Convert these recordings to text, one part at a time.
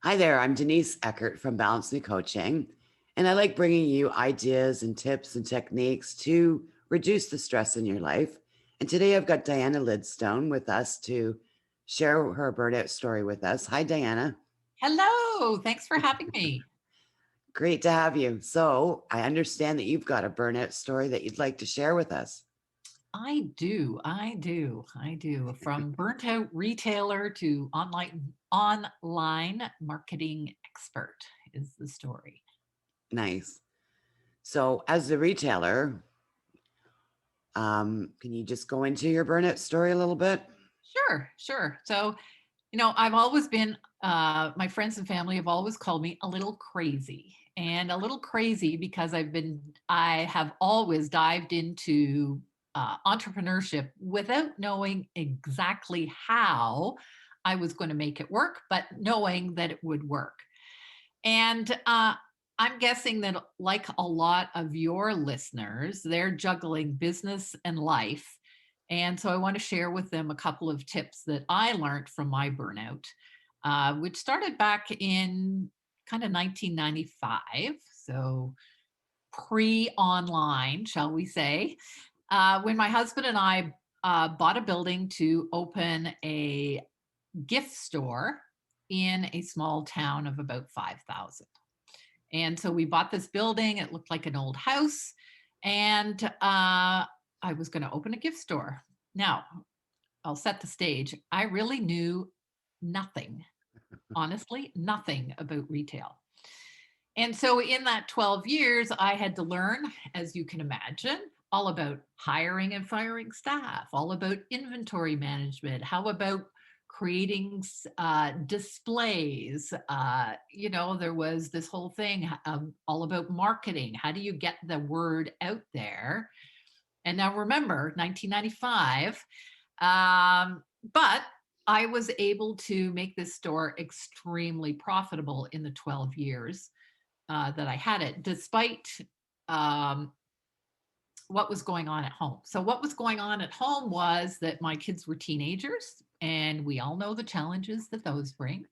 Hi there, I'm Denise Eckert from Balance Me Coaching, and I like bringing you ideas and tips and techniques to reduce the stress in your life. And today I've got Diana Lidstone with us to share her burnout story with us. Hi, Diana. Hello, thanks for having me. Great to have you. So, I understand that you've got a burnout story that you'd like to share with us. I do. From burnt out retailer to online marketing expert is the story. Nice. So, as a retailer, can you just go into your burnout story a little bit? Sure. So, I've always been, my friends and family have always called me a little crazy. And a little crazy because I have always dived into entrepreneurship without knowing exactly how I was going to make it work, but knowing that it would work. And I'm guessing that, like a lot of your listeners, they're juggling business and life. And so I want to share with them a couple of tips that I learned from my burnout, which started back in kind of 1995. So pre online, shall we say, when my husband and I bought a building to open a gift store in a small town of about 5,000. And so we bought this building. It looked like an old house. And I was going to open a gift store. Now, I'll set the stage. I really knew nothing, honestly, nothing about retail. And so in that 12 years, I had to learn, as you can imagine, all about hiring and firing staff, all about inventory management. How about creating displays? There was this whole thing all about marketing. How do you get the word out there? And now remember, 1995. But I was able to make this store extremely profitable in the 12 years that I had it, despite um, what was going on at home. So, what was going on at home was that my kids were teenagers, and we all know the challenges that those bring.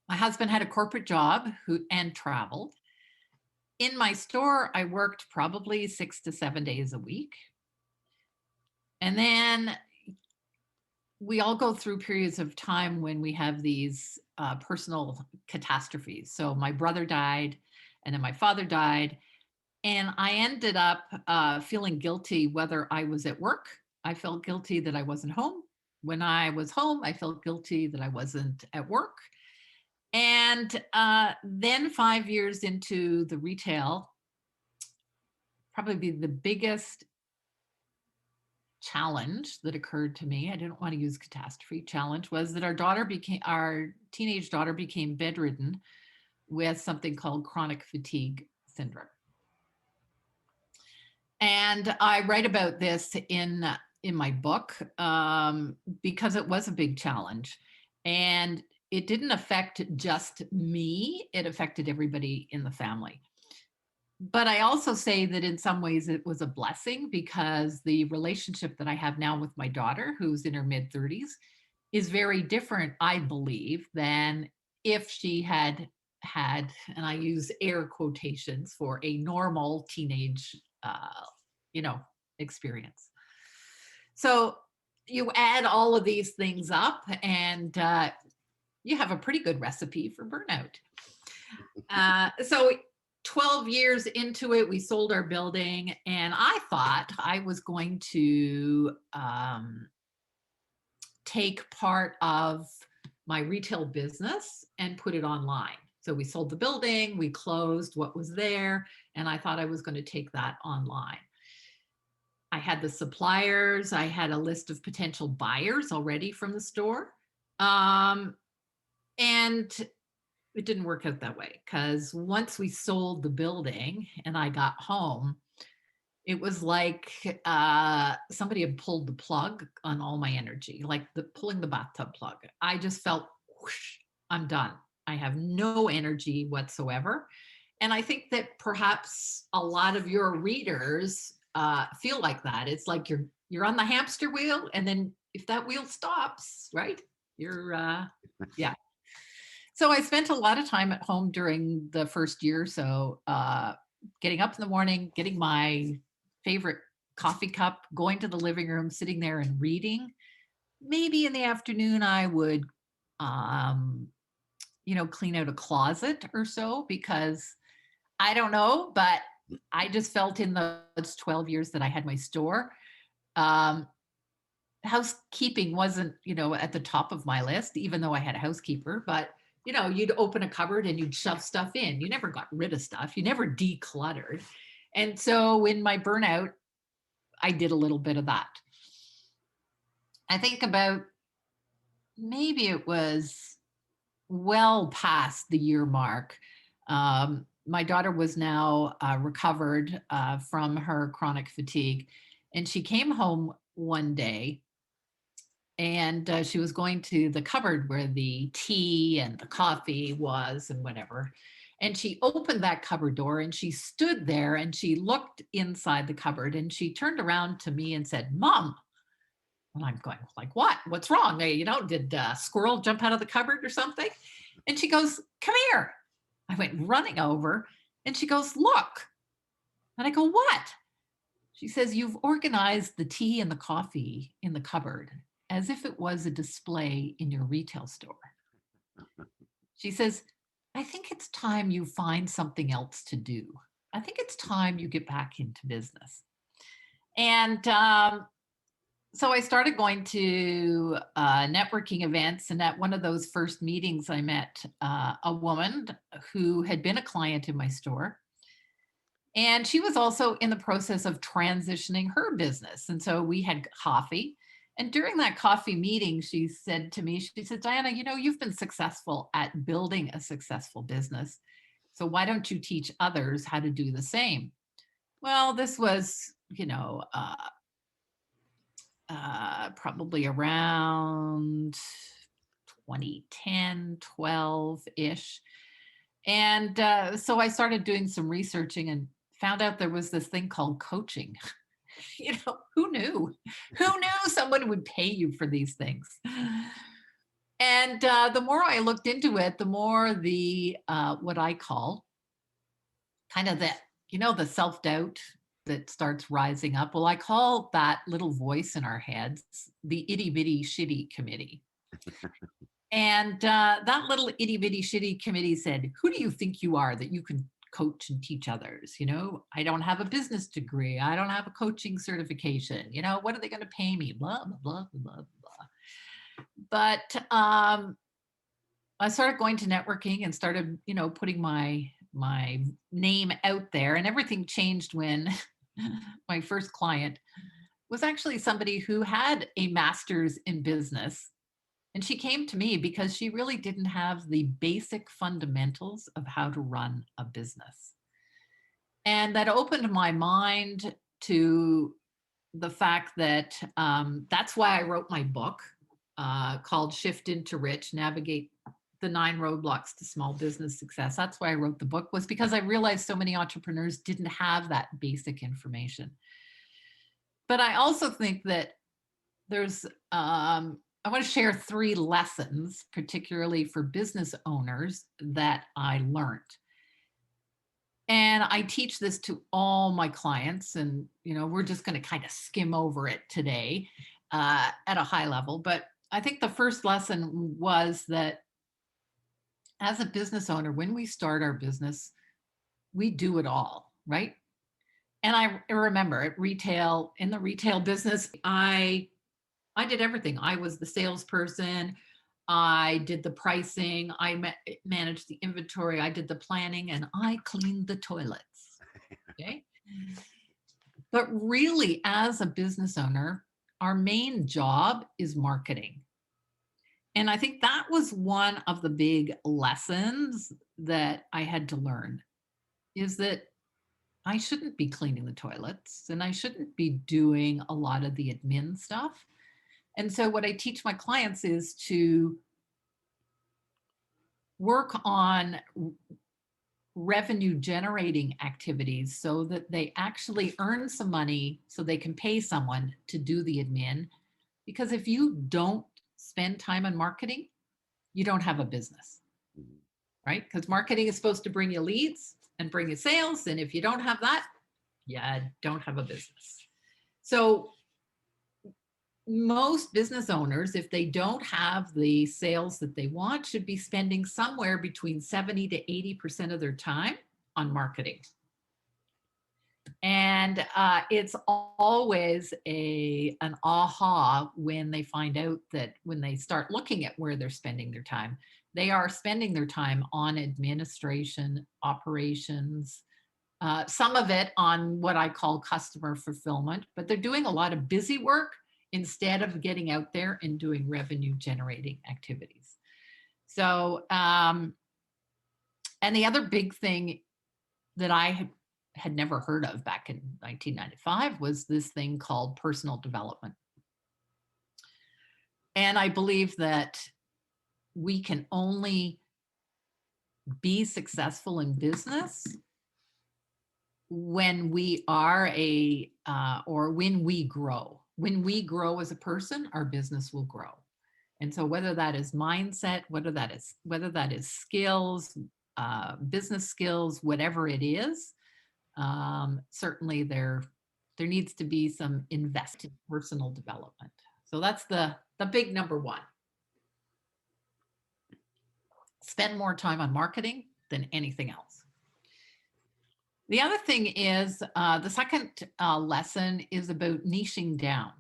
My husband had a corporate job and traveled. In my store, I worked probably 6 to 7 days a week. And then we all go through periods of time when we have these personal catastrophes. So, my brother died, and then my father died. And I ended up feeling guilty whether I was at work. I felt guilty that I wasn't home. When I was home, I felt guilty that I wasn't at work. And then 5 years into the retail, probably the biggest challenge that occurred to me, I didn't want to use catastrophe, challenge, was that our teenage daughter became bedridden with something called chronic fatigue syndrome. And I write about this in my book because it was a big challenge, and it didn't affect just me; it affected everybody in the family. But I also say that in some ways it was a blessing because the relationship that I have now with my daughter, who's in her mid 30s, is very different, I believe, than if she had, and I use air quotations for a normal teenage, you know, experience. So you add all of these things up, and you have a pretty good recipe for burnout. So 12 years into it, we sold our building, and I thought I was going to take part of my retail business and put it online. So we sold the building, we closed what was there, and I thought I was going to take that online. I had the suppliers, I had a list of potential buyers already from the store. Um, and it didn't work out that way because once we sold the building and I got home, it was like somebody had pulled the plug on all my energy, like pulling the bathtub plug. I just felt, whoosh, I'm done. I have no energy whatsoever. And I think that perhaps a lot of your readers feel like that. It's like you're on the hamster wheel, and then if that wheel stops, right, you're yeah. So I spent a lot of time at home during the first year. So getting up in the morning, getting my favorite coffee cup, going to the living room, sitting there and reading. Maybe in the afternoon, I would, um, clean out a closet or so because I don't know, but I just felt in those 12 years that I had my store, um, housekeeping wasn't, at the top of my list, even though I had a housekeeper. But, you'd open a cupboard and you'd shove stuff in. You never got rid of stuff, you never decluttered. And so in my burnout, I did a little bit of that. I think about maybe it was well past the year mark. My daughter was now recovered from her chronic fatigue. And she came home one day and she was going to the cupboard where the tea and the coffee was and whatever. And she opened that cupboard door and she stood there and she looked inside the cupboard and she turned around to me and said, "Mom." And I'm going, like, what? What's wrong? Did squirrel jump out of the cupboard or something? And she goes, "Come here." I went running over and she goes, "Look." And I go, "What?" She says, "You've organized the tea and the coffee in the cupboard as if it was a display in your retail store." She says, "I think it's time you find something else to do. I think it's time you get back into business." And so I started going to networking events. And at one of those first meetings, I met a woman who had been a client in my store. And she was also in the process of transitioning her business. And so we had coffee. And during that coffee meeting, she said to me, she said, "Diana, you've been successful at building a successful business. So why don't you teach others how to do the same?" Well, this was, probably around 2010, 12-ish. And so I started doing some researching and found out there was this thing called coaching. Who knew? Who knew someone would pay you for these things? And the more I looked into it, the more the what I call kind of the self doubt that starts rising up. Well, I call that little voice in our heads the itty bitty shitty committee. And that little itty bitty shitty committee said, "Who do you think you are that you can coach and teach others? I don't have a business degree. I don't have a coaching certification. What are they going to pay me? Blah, blah, blah, blah, blah." But I started going to networking and started, putting my name out there, and everything changed when my first client was actually somebody who had a master's in business. And she came to me because she really didn't have the basic fundamentals of how to run a business. And that opened my mind to the fact that that's why I wrote my book called Shift into Rich, Navigate the 9 Roadblocks to Small Business Success. That's why I wrote the book, was because I realized so many entrepreneurs didn't have that basic information. But I also think that there's, I want to share 3 lessons, particularly for business owners, that I learned. And I teach this to all my clients, and we're just going to kind of skim over it today at a high level. But I think the first lesson was that as a business owner, when we start our business, we do it all, right? And I remember in the retail business, I did everything. I was the salesperson. I did the pricing. Managed the inventory. I did the planning, and I cleaned the toilets. Okay. But really, as a business owner, our main job is marketing. And I think that was one of the big lessons that I had to learn, is that I shouldn't be cleaning the toilets and I shouldn't be doing a lot of the admin stuff. And so what I teach my clients is to work on revenue generating activities so that they actually earn some money so they can pay someone to do the admin. Because if you don't spend time on marketing, you don't have a business. right? Because marketing is supposed to bring you leads and bring you sales. And if you don't have that, you don't have a business. So most business owners, if they don't have the sales that they want, should be spending somewhere between 70 to 80% of their time on marketing. And it's always an aha when they find out that when they start looking at where they're spending their time, they are spending their time on administration, operations, some of it on what I call customer fulfillment, but they're doing a lot of busy work instead of getting out there and doing revenue generating activities. So, and the other big thing that I had never heard of back in 1995 was this thing called personal development. And I believe that we can only be successful in business when we are or when we grow. When we grow as a person, our business will grow. And so whether that is mindset, whether that is skills, business skills, whatever it is, certainly there needs to be some invested personal development. So that's the big number one. Spend more time on marketing than anything else. The other thing is the second lesson is about niching down.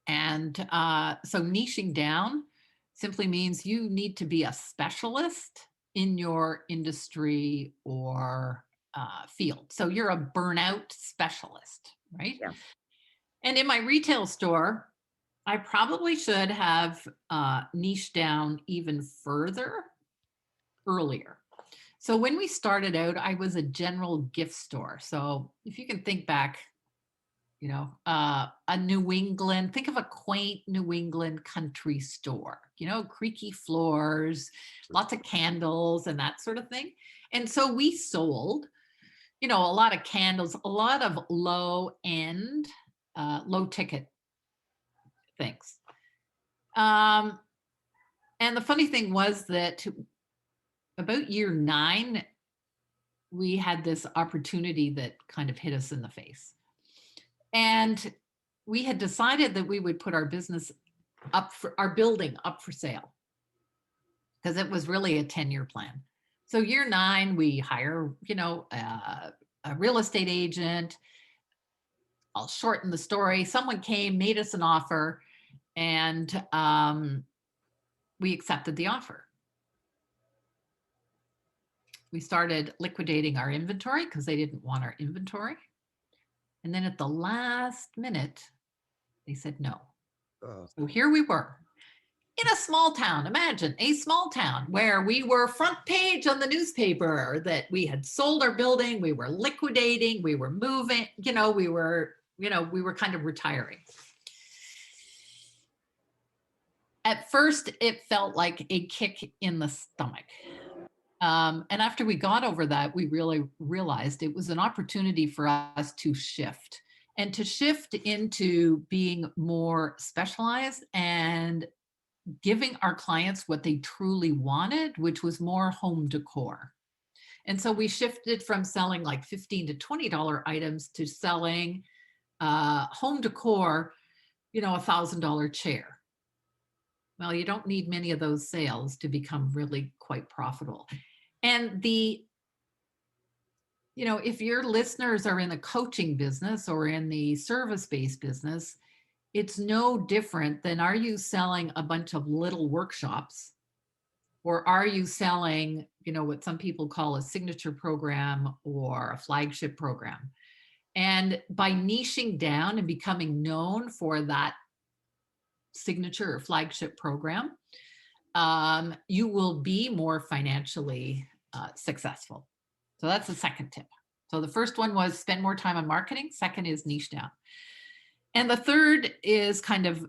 And so niching down simply means you need to be a specialist in your industry or field. So you're a burnout specialist, right? Yeah. And in my retail store, I probably should have niched down even further earlier. So when we started out, I was a general gift store. So if you can think back, a New England, think of a quaint New England country store, creaky floors, lots of candles and that sort of thing. And so we sold, a lot of candles, a lot of low end, low ticket things. And the funny thing was that about year 9, we had this opportunity that kind of hit us in the face. And we had decided that we would put our business our building up for sale because it was really a 10-year plan. So year 9, we hire, a real estate agent. I'll shorten the story. Someone came, made us an offer, and we accepted the offer. We started liquidating our inventory because they didn't want our inventory. And then at the last minute, they said no. Oh. So here we were in a small town. Imagine a small town where we were front page on the newspaper that we had sold our building, we were liquidating, we were moving, we were kind of retiring. At first, it felt like a kick in the stomach. And after we got over that, we really realized it was an opportunity for us to shift into being more specialized and giving our clients what they truly wanted, which was more home decor. And so we shifted from selling like $15 to $20 items to selling home decor, $1,000 chair. Well, you don't need many of those sales to become really quite profitable. And if your listeners are in the coaching business or in the service-based business, it's no different than, are you selling a bunch of little workshops, or are you selling, what some people call a signature program or a flagship program? And by niching down and becoming known for that signature or flagship program, you will be more financially successful. So that's the second tip. So the first one was spend more time on marketing. Second is niche down. And the third is kind of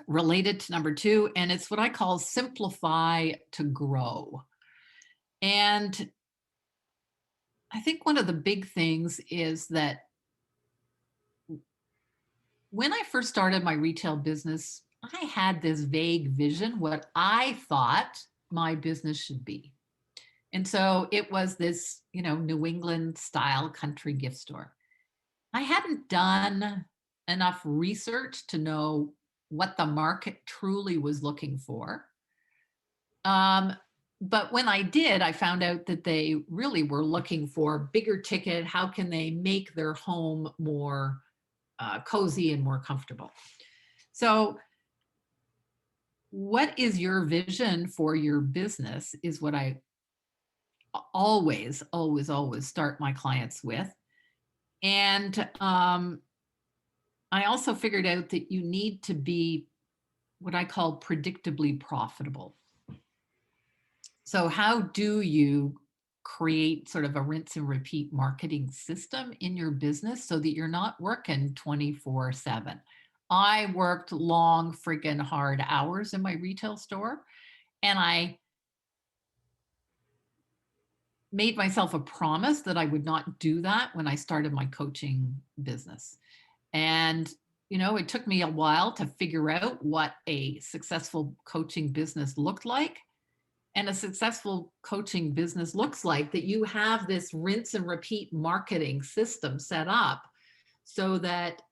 related to number 2, and it's what I call simplify to grow. And I think one of the big things is that when I first started my retail business, I had this vague vision what I thought my business should be. And so it was this, New England style country gift store. I hadn't done enough research to know what the market truly was looking for. Um, but when I did, I found out that they really were looking for bigger ticket. How can they make their home more cozy and more comfortable? So, what is your vision for your business? Is what I always, always, always start my clients with. And I also figured out that you need to be what I call predictably profitable. So, how do you create sort of a rinse and repeat marketing system in your business so that you're not working 24/7? I worked long, friggin' hard hours in my retail store, and I made myself a promise that I would not do that when I started my coaching business. And, it took me a while to figure out what a successful coaching business looked like. And a successful coaching business looks like that you have this rinse and repeat marketing system set up so that,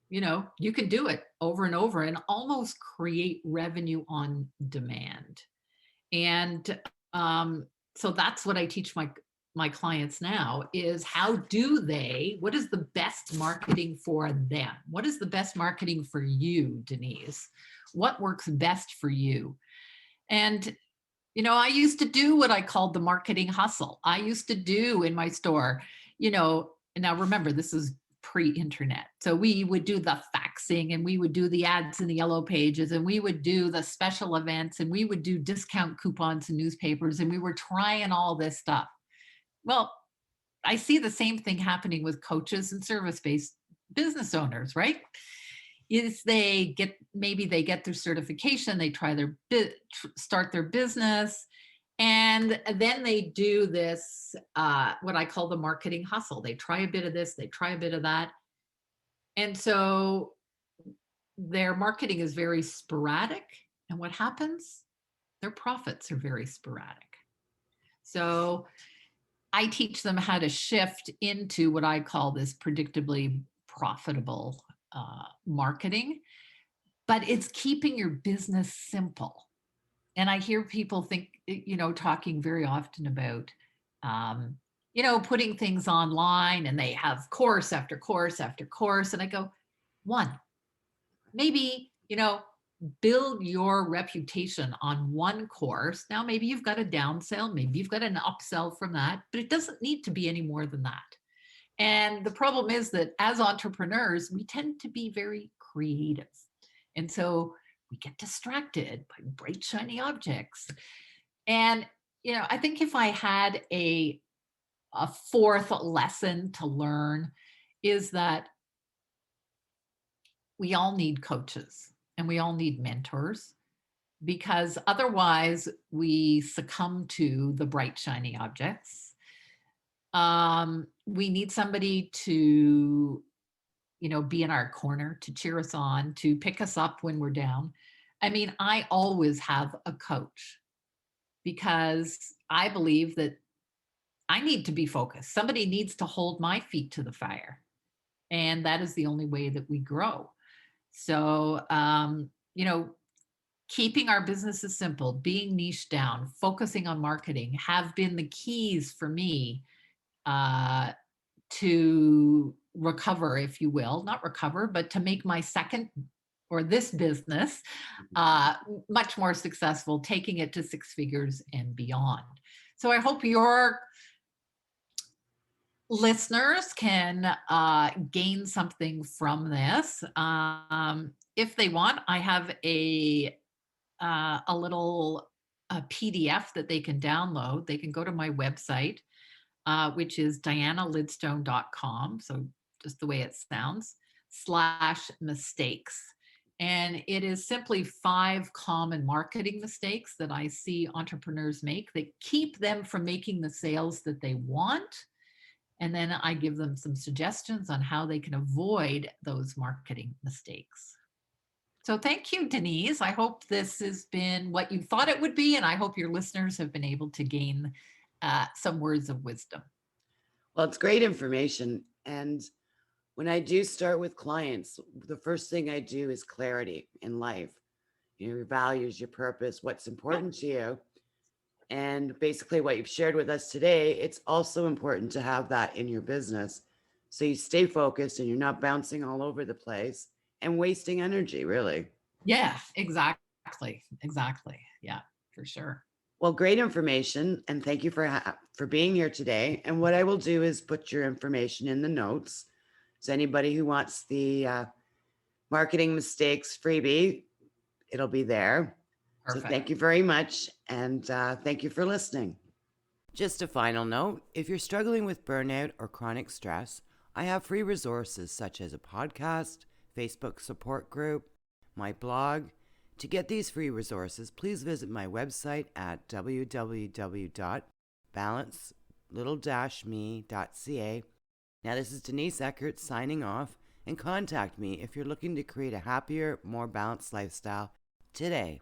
you can do it over and over and almost create revenue on demand. And so that's what I teach my clients now is what is the best marketing for them? What is the best marketing for you, Denise? What works best for you? And I used to do what I called the marketing hustle. I used to do in my store, and now remember, this is pre-internet. So we would do the faxing and we would do the ads in the yellow pages and we would do the special events and we would do discount coupons in newspapers and we were trying all this stuff. Well, I see the same thing happening with coaches and service-based business owners, right? Is maybe they get their certification, they start their business, and then they do this what I call the marketing hustle. They try a bit of this, they try a bit of that, and so their marketing is very sporadic. And what happens? Their profits are very sporadic. So I teach them how to shift into what I call this predictably profitable marketing, but it's keeping your business simple. And I hear people talking very often about, putting things online and they have course after course after course. And I go, one, maybe, build your reputation on one course. Now, maybe you've got a downsell, maybe you've got an upsell from that, but it doesn't need to be any more than that. And the problem is that as entrepreneurs, we tend to be very creative. And so we get distracted by bright, shiny objects. And, I think if I had a fourth lesson to learn is that we all need coaches and we all need mentors because otherwise we succumb to the bright, shiny objects. We need somebody to, be in our corner, to cheer us on, to pick us up when we're down. I mean, I always have a coach because I believe that I need to be focused. Somebody needs to hold my feet to the fire. And that is the only way that we grow. So, keeping our businesses simple, being niche down, focusing on marketing have been the keys for me to recover, if you will, not recover, but to make my second or this business much more successful, taking it to six figures and beyond. So I hope your listeners can gain something from this. If they want, I have a little PDF that they can download. They can go to my website, which is dianalidstone.com. So just the way it sounds, /mistakes. And it is simply 5 common marketing mistakes that I see entrepreneurs make that keep them from making the sales that they want. And then I give them some suggestions on how they can avoid those marketing mistakes. So thank you, Denise. I hope this has been what you thought it would be, and I hope your listeners have been able to gain some words of wisdom. Well, it's great information. And when I do start with clients, the first thing I do is clarity in life. Your values, your purpose, what's Yep. important to you. And basically, what you've shared with us today, it's also important to have that in your business. So you stay focused and you're not bouncing all over the place and wasting energy, really. Yeah, exactly. Exactly. Yeah, for sure. Well, great information. And thank you for being here today. And what I will do is put your information in the notes. So anybody who wants the marketing mistakes freebie, it'll be there. So Perfect. thank you very much. And thank you for listening. Just a final note, if you're struggling with burnout or chronic stress, I have free resources such as a podcast, Facebook support group, my blog. To get these free resources, please visit my website at www.balance-me.ca. Now, this is Denise Eckert signing off, and contact me if you're looking to create a happier, more balanced lifestyle today.